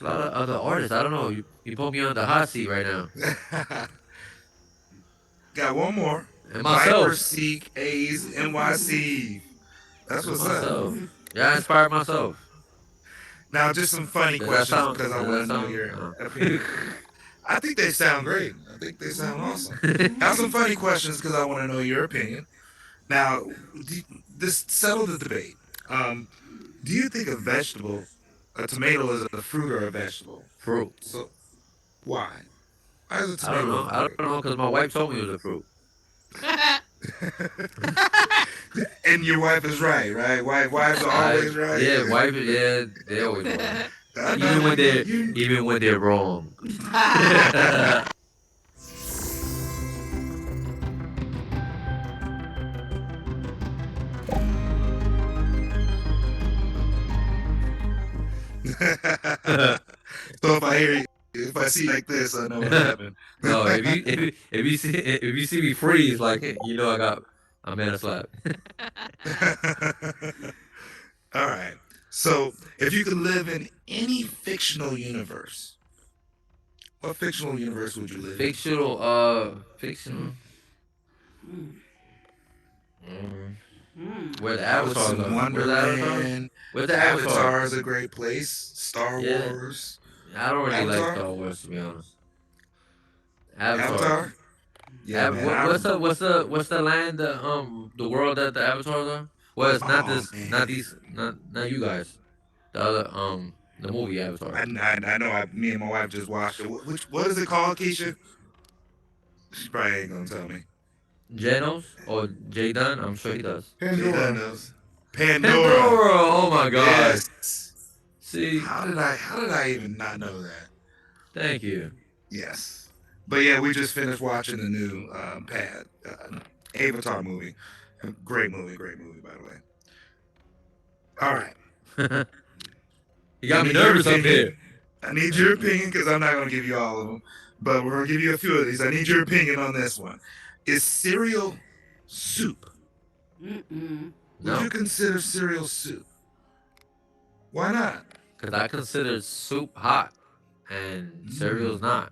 lot of other artists. I don't know. You put me on the hot seat right now. Got one more. And Viper, myself. Seek, A's, NYC. That's And what's up. myself. Yeah, I inspired myself. Now, just some funny Does that questions sound? because I Does want that to know sound? your No. opinion. I think they sound great. I think they sound awesome. Now, some funny questions because I want to know your opinion. Now, this settle the debate. Um, do you think a tomato is a fruit or a vegetable? Fruit. So, why? Why is a I don't tomato a know. I fruit? don't know because my wife told me it was a fruit. And your wife is right, right? Wives are always right. Yeah, wife. Yeah, they always right. I know you. Even when they're wrong. So if I see like this, I know what happened. No, if you see me freeze, like you know I'm in a slap. All right. So, if you could live in any fictional universe, what fictional universe would you live in? Fictional. Mm, Mm. where the Alice avatars in are? Where's the avatar? Wonderland. Where's the avatar? Avatar is a great place. Star Yeah, Wars. I don't really like Avatar. Star Wars to be honest. Avatar. Avatar. Yeah, man. What's the land the world that the avatars are? Well, it's not Oh this, not man. these, not you guys. The other the movie Avatar. I know. Me and my wife just watched it. What is it called, Keisha? She probably ain't gonna tell me. Genos or Jay Dunn? I'm sure he does. Jay Dunn Pandora. knows. Pandora. Pandora. Oh my God. Yes. See, How did I even not know that? thank you. Yes. But yeah, we just finished watching the new Avatar movie. Great movie, by the way. All right. You I got me need your nervous up opinion. here. I need your opinion because I'm not going to give you all of them, but we're going to give you a few of these. I need your opinion on this one. Is cereal soup? Mm-mm. Would you No, consider cereal soup? Why not? because I consider soup hot and cereal's not.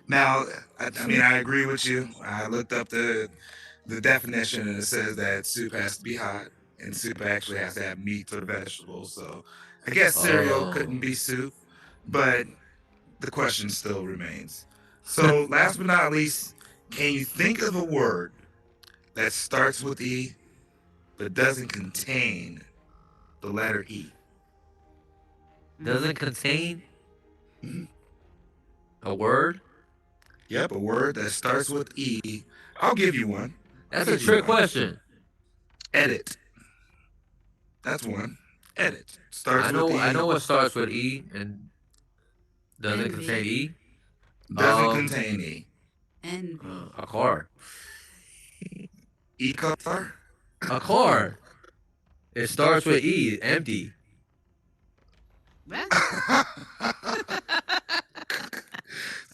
Now, I mean, I agree with you. I looked up the definition and it says that soup has to be hot and soup actually has to have meat or vegetables. So I guess cereal Oh, couldn't be soup, but the question still remains. So last but not least, can you think of a word that starts with E but doesn't contain the letter E? doesn't contain Mhm. a word. Yep, a word that starts with E. I'll give you one. I'll That's a give you trick one. question. Edit. That's one. Edit. Starts with I E, know what starts with E and doesn't Envy. contain E. doesn't Um, contain E. Envy. a car. E car? A car. It starts with E. Empty. What? I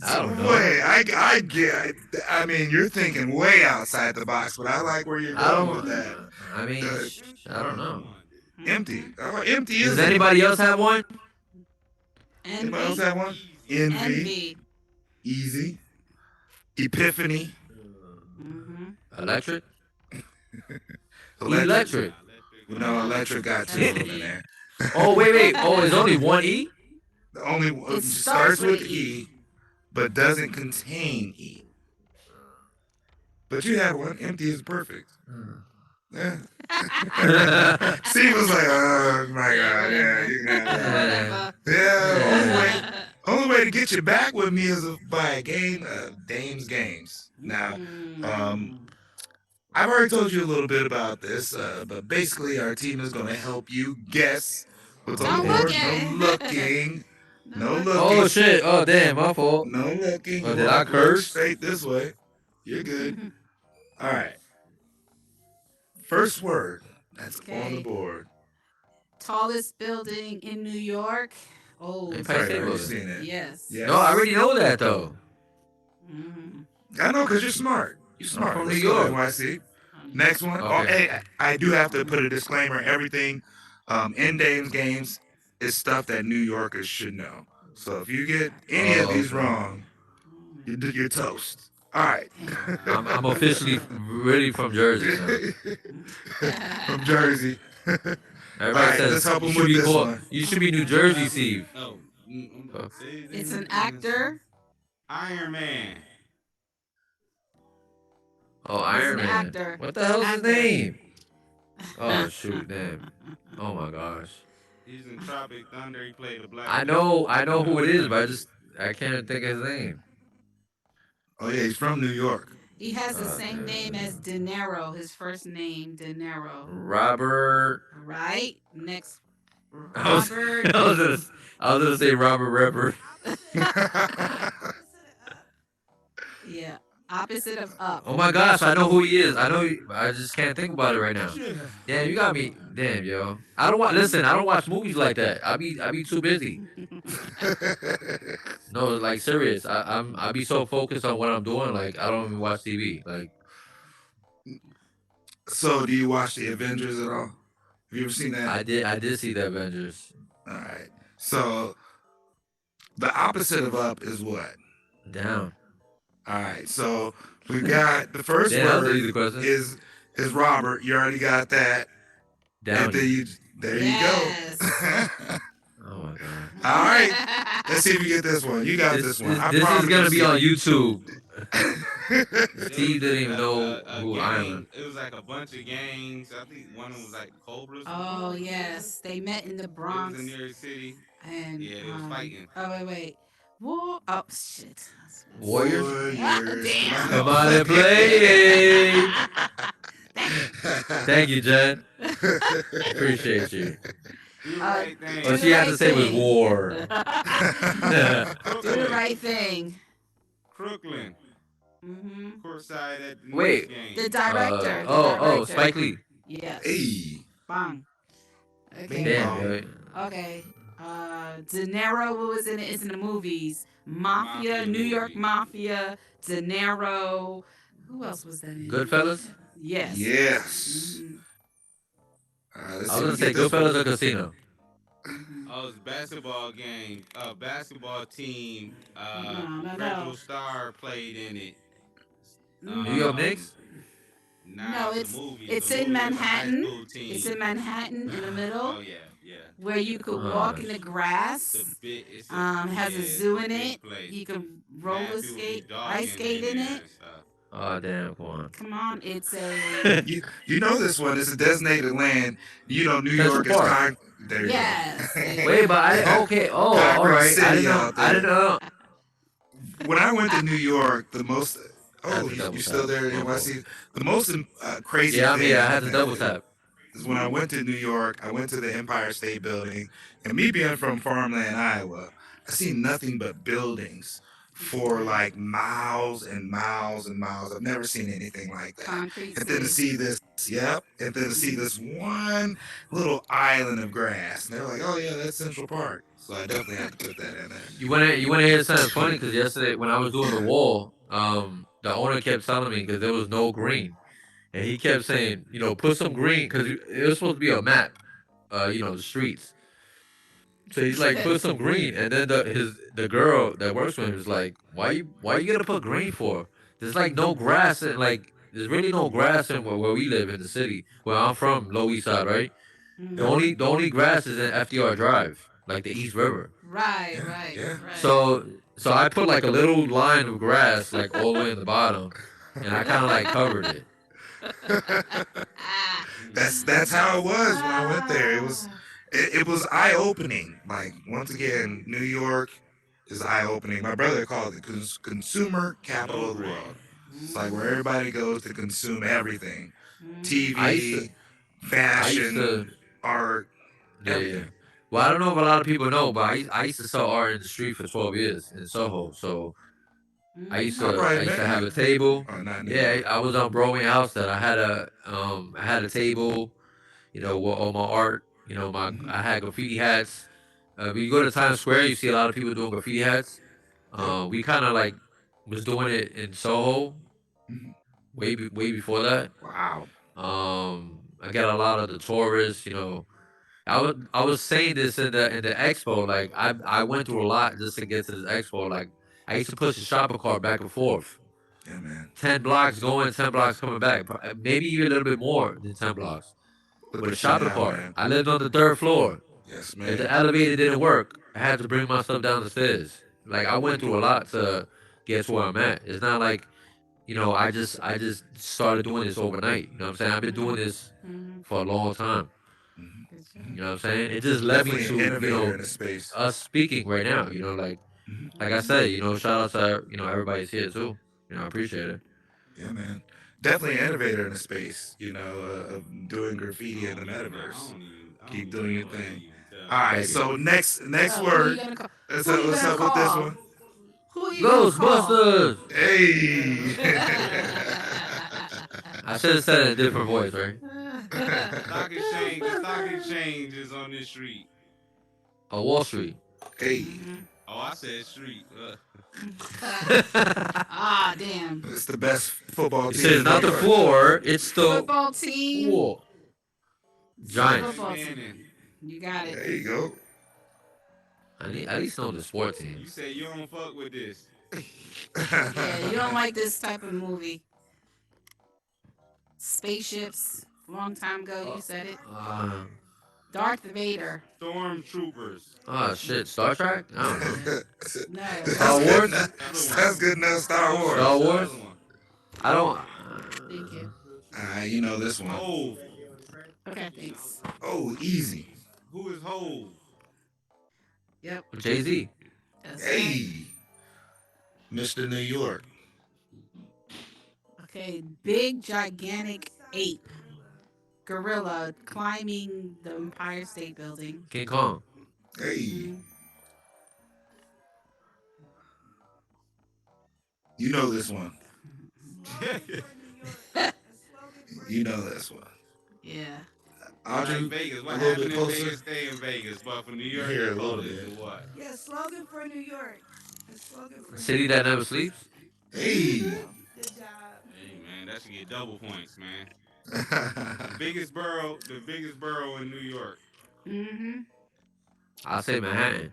So don't know. wait, I get. I mean, you're thinking way outside the box, but I like where you're I going with don't. that. I mean, Uh, I don't know. empty. Mhm. Empty Does is anybody else have one? Anybody else Envy. have one? Envy, Envy. easy. Epiphany, Mhm. Electric. electric. Electric. No, electric got two of them in there. Oh wait. Oh, it's only one E. The only It starts starts with with E, but doesn't contain E. But you had one. Empty is perfect. Yeah. Steve was like, "Oh my Yeah, god, yeah, whatever. you can have that." Yeah, Yeah. whatever. Yeah. Only way to get you back with me is by a game of Dame's Games. Now, um, Mm. I've already told you a little bit about this, but basically, our team is going to help you guess what's on the Don't Okay. look board. No at. looking. Don't No look Oh looking. at. shit! Oh damn! My fault. No looking. Oh, You did I walk look curse? straight this way. You're good. All right. First word that's on the Okay. board. Tallest building in New York. Old Empire Probably State already Building. seen it. Yes. No, I Yes. already know that though. Mm. I know because you're smart. You're I'm smart. from New Let's go, York. NYC. Next one. Oh, Okay. hey, I do have to put a disclaimer. Everything in Dame's Games is stuff that New Yorkers should know. So if you get any of Oh, these okay. wrong, you're toast. All right. I'm officially really from Jersey now. From Jersey. All Everybody right, let's says help you him should with be this called. one. You should be New Jersey, Steve. Oh, Oh, say his It's name an again. actor. Iron Man. oh, He's Iron an Man. actor. What the hell's his Actor. name? Oh shoot, damn. Oh my gosh. He's in Tropic Thunder. He played the Black I know who it is, but I can't think of his name. Oh yeah, he's from New York. He has the Uh, same name as De Niro. His first name, De Niro. Robert. Right. Next, I was, Robert. I was gonna say Robert Redford. Yeah. Opposite of up. Oh my gosh, I know who he is. I know. I just can't think about it right now. Damn, you got me. Damn, yo. I don't watch. Listen, I don't watch movies like that. I be too busy. No, like serious. I be so focused on what I'm doing. Like I don't even watch TV. Like So, do you watch the Avengers at all? Have you ever seen that? I did see the Avengers. All right. So, the opposite of up is what? Down. All right. So, we got the first Damn, that was an word easy question. is Robert. You already got that. And Down. then there Yes. you go. Oh my god. All right. Let's see if you get this one. You got this one. I This is promise gonna you be on see- YouTube. It Steve was didn't even know a who gang. Iron Man. It was like a bunch of gangs. I think one of them was like Cobras. Oh yes, they met in the It was Bronx in New York City. and Yeah, they was fighting. Oh wait. War. Oh shit. Warriors. Warriors. Damn. Come on and play. Thank you, Jen. Appreciate you. Do the right thing. What she had to say was thing. war. Do the Crooklyn. right thing. Crooklyn. Hmm. Courtside at the Wait. Knicks game. The director. Oh, Spike Lee. Yes. Hey. Bang. Okay. Damn, yo. Okay. De Niro, what was in it? It's in the movies. Mafia, Mafia New York movie. Mafia, De Niro. Who else was that in? Goodfellas. Yes. Yes. Mhm. All right, let's I see was if gonna we say get this Goodfellas one. or Casino. Oh, it's basketball game. Basketball team. No. Federal Star played in it. New York Knicks. Nah, No, it's a movie. it's a in movie. It's a high Manhattan. school team. It's in Manhattan in the middle Oh yeah. where you could Oh, walk in nice. the grass. It's a bit. It's a, Has yeah, a zoo it's in a big it. place. You can roller Mad people be skate, dogging ice skate in there it. and stuff. Oh damn, come on. Come on, it's a You know this one. It's a designated land. You know New Central York is Park. con. There you yes. go. Wait, but okay. Oh, all Concrete right. I City didn't know. out there. I didn't know. When I went to New York, the most. I had Oh, to double you still tap. there, My fault. NYC? The most crazy Yeah, I'm thing here. I had to double tap. is when I went to New York. I went to the Empire State Building, and me being from farmland, Iowa, I seen nothing but buildings for like miles and miles and miles. I've never seen anything like that. Concrete And then to City. see this, yep, and then to see this one little island of grass, and they're like, "Oh yeah, that's Central Park." So I definitely had to put that in there. You want to hear something funny? Because yesterday when I was doing the wall, the owner kept telling me because there was no green, and he kept saying, put some green because it was supposed to be a map, the streets. So he's like, put some green, and then the girl that works with him is like, why you gonna put green for? There's like no grass and like there's really no grass in where we live in the city. Where I'm from, Low East Side, right? The only grass is in FDR Drive, like the East River. Right, Yeah, right, yeah. right. So I put like a little line of grass like all the way in the bottom, and I kind of like covered it. Ah. That's how it was when I went there. It was eye opening. Like once again, New York is eye opening. My brother called it consumer capital No of the Ray. world. It's like where Mhm. everybody goes to consume everything: Mhm. I used to TV, I used fashion, to art, yeah, yeah. everything. Well, I don't know if a lot of people know, but I used to sell art in the street for 12 years in Soho. So I Mhm. probably I used met to have you. a table. Oh, not in New Yeah, York. I was on Broadway House that I had a table, with all my art. Hmm. I had graffiti hats. When you go to Times Square, you see a lot of people doing graffiti hats. Yep. We kind of like was doing it in Soho Hmm. way before that. Wow. I got a lot of the tourists. I was saying this in the expo. Like I went through a lot just to get to this expo. Like I used to push the shopping cart back and forth, Yeah, man. 10 blocks going, 10 blocks coming back. Maybe even a little bit more than 10 blocks Put with the a shit shopping down, cart. man. I lived on the third floor. Yes, If the man. elevator didn't work, I had to bring myself down the stairs. Like I went through a lot to get to where I'm at. It's not like I just started doing this overnight. You know what I'm saying? I've been doing Mhm. this Mhm. for a long time. Hmm. Good Hmm. job. You know what I'm saying? It just led me Definitely an to innovator in the space. us speaking right now. Hmm. Like I Mhm. said, shout out to everybody's here too. I appreciate it. Yeah, man. Definitely an innovator in the space, of doing I graffiti in the don't even know. metaverse. I don't Keep even doing know your what to thing. even tell All you. right, Thank you. so next Oh, who you word. gonna call? Let's Who up, you let's gonna up with this call? one. Who you gonna call? Ghostbusters. Hey. I should have said it in a different voice, right? Stock exchange. The stock exchange is on this street. Wall Street. Hey, Mhm. Oh, I said street. Ah, damn. it's the best football It team says in New not the York. floor, it's the Football team. wall. It's the Giants. Eli football team. Manning. You got it. There you go. I need at least know the sport You teams. say you don't fuck with this. Yeah, you don't like this type of movie. Spaceships. Long time ago, you Uh, said it. uh, Darth Vader. Stormtroopers. shit. Star Trek? I don't know. No. That's Star good Wars? enough. Other one. That's good enough. Star Other one. Star Wars. The Wars? other one. I don't. Thank you. You know this one. Hove. Okay, thanks. Oh, easy. Who is Hove? Yep, Jay Z. that's right. Hey, Mr. New York. Okay, big gigantic ape gorilla climbing the Empire State Building. King Kong. Hey, Hmm. you know this one. You know this one. Yeah. Like Audrey, Vegas. a What little happened bit in closer. Vegas, stay in Vegas. But for New York, Here they a call little this bit. the what? Yeah, slogan for New York. A slogan for New City York. that never sleeps. Hey. Good job. Hey man, that should get double points, man. The biggest borough in New York. Hmm. I'll say Manhattan.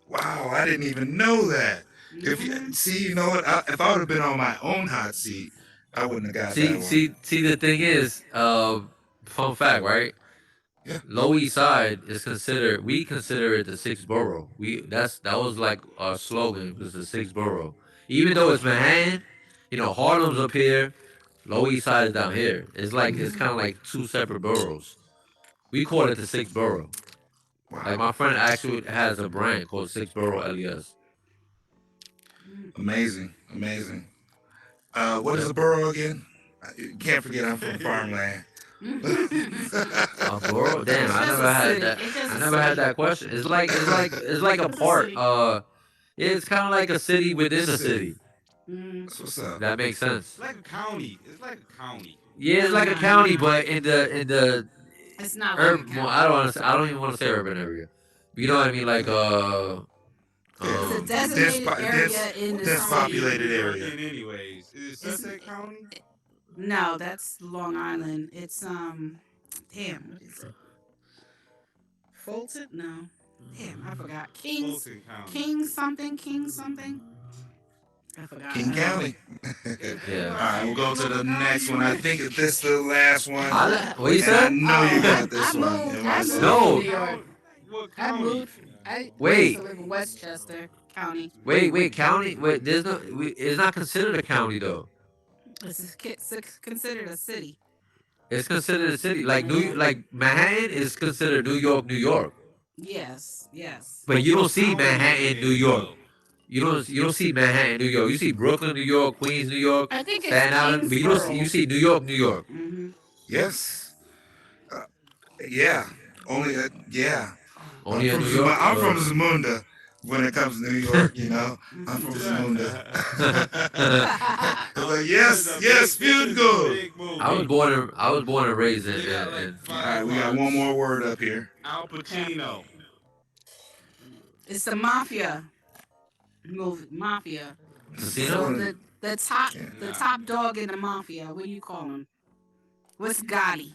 Wow, I didn't even know that. If you Hmm. see, you know what? If I would have been on my own hot seat, I wouldn't have got that one. See. The thing is, fun fact, right? Yeah. Lower East Side is considered. We consider it the sixth borough. That was like our slogan was the sixth borough. Even though it's Manhattan, Harlem's up here. Lower East Side is down here. It's Mhm. kind of like two separate boroughs. We call it the sixth borough. Like Wow. my friend actually has a brand called Six Borough LES. Amazing. Amazing. What is Yep. a borough again? You can't forget I'm from farmland. A borough? Damn, It's just a city. It's just I a never had city. that question. It's like a It's a part. city. It's kind of like a city within a City. city. Mm. That's what's If up. that makes It's sense. like a county. It's like a county. Yeah, it's No, like a no, no, county, no. but in the It's not like a urban. Well, county. I don't even want to say urban area. But you know what I mean? Like Yeah. It's a Dense, designated area in What the dense county city. is New populated York area. in, anyways? Is it It's Sussex County? no, that's Long Island. It's damn, what is it? Fulton? No, damn, I forgot. Fulton County. King something. I forgot. King County. All yeah. right, we'll go to the next one. I think this is the last one, What you and I said? know you Oh, got this one, I NYC. moved to No. New York. What I county? moved. I used to Wait, live in Westchester County. wait, county. Wait, there's no. It's not considered a county though. It's considered a city. It's considered a city. Yeah. Like Manhattan is considered New York, New York. Yes. Yes. But you don't I see don't even live in Manhattan, New there, York. so you don't see Manhattan, New York. You see Brooklyn, New York, Queens, New York, I think it's Staten Island, but you Kingsborough. see New York, New York. Hmm. Yes. Uh, yeah. Only. Yeah. Only in New York. I'm from Zamunda. When it comes to New York, I'm from Zamunda. Like, yes, yes, field goal. Big I was movie. born and I was born and raised They got like in All five right, we got one parts. more word up here. Al Pacino. It's the mafia movie. Mafia. So Casino, the Yeah. top dog in the mafia. What do you call him? What's Gotti?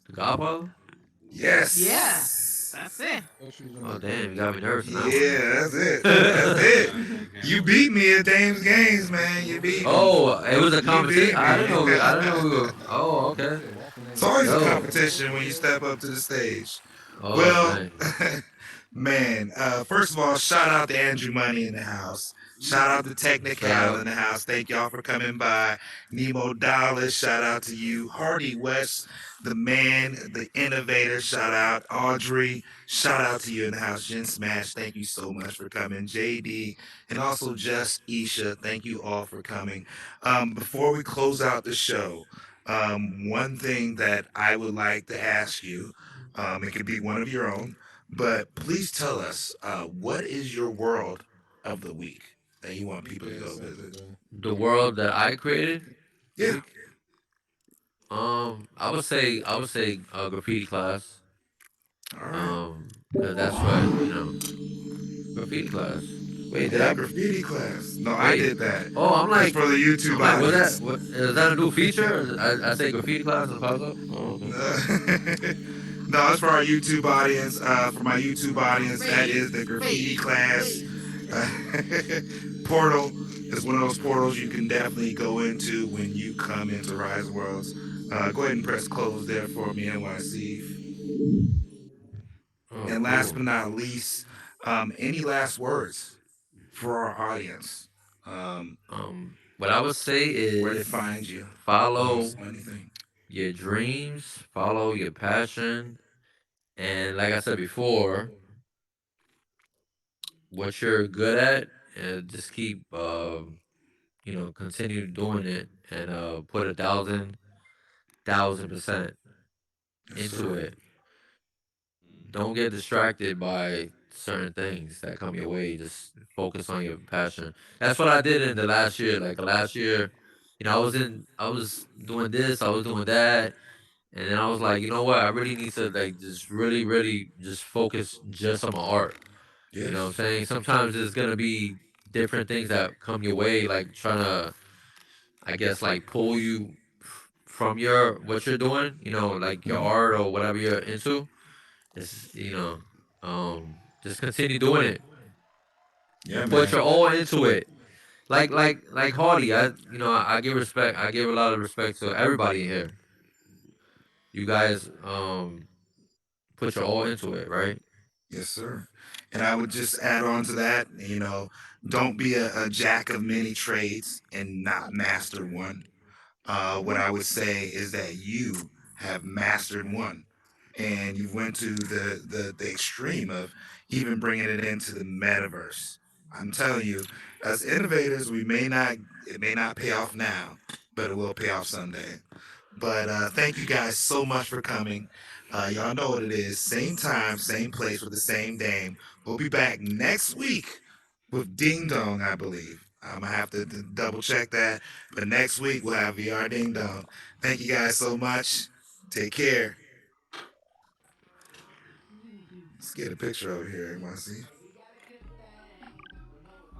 The Godfather. Yeah, Yes. that's it. Oh damn, you got me nervous on that one. Yeah, that's it. That's it. Yeah, you can't You win that beat one. me at Dame's Games, man. You beat me. Oh, it was a You conversation. beat me. I didn't know. I didn't know we were. Oh, okay. It's always a Yo. competition when you step up to the stage. Oh Well, man. man, first of all, shout out to Andrew Money in the house. Shout out to Straight Technical up. in the house. Thank y'all for coming by. Nemo Dallas, shout out to you. Hardy West, the man, the innovator, shout out. Audrey, shout out to you in the house. Jen Smash, thank you so much for coming. JD, and also Just Isha, thank you all for coming. Before we close out the show, one thing that I would like to ask you, it could be one of your own, but please tell us, what is your world of the week that you want people to go visit? The world that I created. The Yeah. week. I would say graffiti class. All right. Because that's what graffiti class. Wait, did Yeah, I? graffiti class. No, I Wait. did that. Oh, That's for the YouTube I'm like, was audience. that? What, is that a new feature? I say graffiti class and it pops up. Oh, okay. No, it's for our YouTube audience. For my YouTube audience, that is the graffiti Wait, class. wait. Uh, portal is one of those portals you can definitely go into when you come into Rise Worlds. Go ahead and press close there for me, NYC. Oh, And last cool. but not least, any last words for our audience? Um, What I would say where they is find you, follow anything. your dreams, follow your passion, and like I said before, what you're good at, and just keep, continue doing it, and put 1,000% Yes, into sir. it. Don't get distracted by certain things that come your way. Just focus on your passion. That's what I did in the last year. Like the last year, I was doing this, I was doing that, and then I was like, you know what? I really need to like just really, really just focus just on my art. You know what I'm Yes. saying? Sometimes there's gonna be different things that come your way, like trying to, I guess, like pull you from your what you're doing. Like your Mhm. art or whatever you're into. It's just continue doing it. Yeah, Put man. your all into it. Like Hardy, I give respect. I give a lot of respect to everybody in here. You guys put your all into it, right? Yes, sir. And I would just add on to that, don't be a jack of many trades and not master one. What I would say is that you have mastered one, and you went to the extreme of even bringing it into the metaverse. I'm telling you, as innovators, it may not pay off now, but it will pay off someday. But thank you guys so much for coming. Y'all know what it is. Same time, same place with the same dame. We'll be back next week with Ding Dong, I believe. I'm gonna have to double check that. But next week we'll have VR Ding Dong. Thank you guys so much. Take care. Let's get a picture over here. You want to see?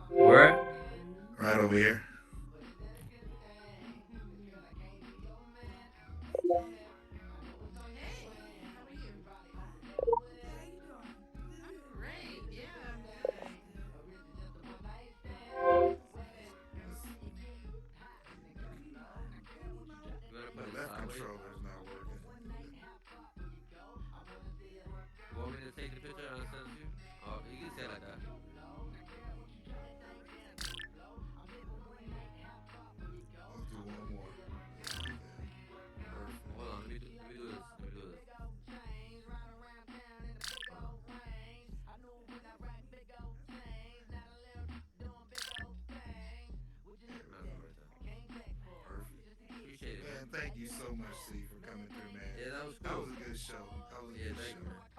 Where? Right over here. Great. Yeah, I'm good. You gotta My put it left sideways. controller is not working. You want me to take the picture and send it to you? Oh, you can say it like that. coming through, man. Yeah, that was That was cool. a good show. That was a Yeah, good thank show. you, man.